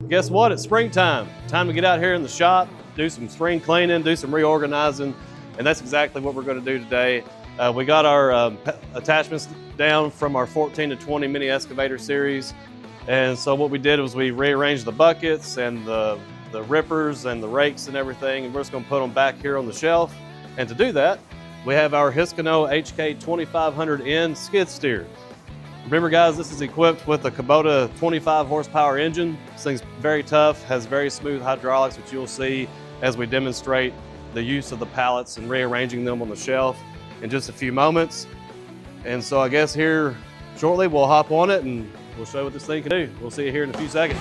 Guess what? It's springtime. Time to get out here in the shop, do some spring cleaning, do some reorganizing, and that's exactly what we're going to do today. We got our attachments down from our 14 to 20 mini excavator series, and so what we did was we rearranged the buckets and the rippers and the rakes and everything, and we're just going to put them back here on the shelf. And to do that, we have our Hisckeno HK2500N skid steer. Remember guys, this is equipped with a Kubota 25 horsepower engine. This thing's very tough, has very smooth hydraulics, which you'll see as we demonstrate the use of the pallets and rearranging them on the shelf in just a few moments. And so I guess here shortly we'll hop on it and we'll show you what this thing can do. We'll see you here in a few seconds.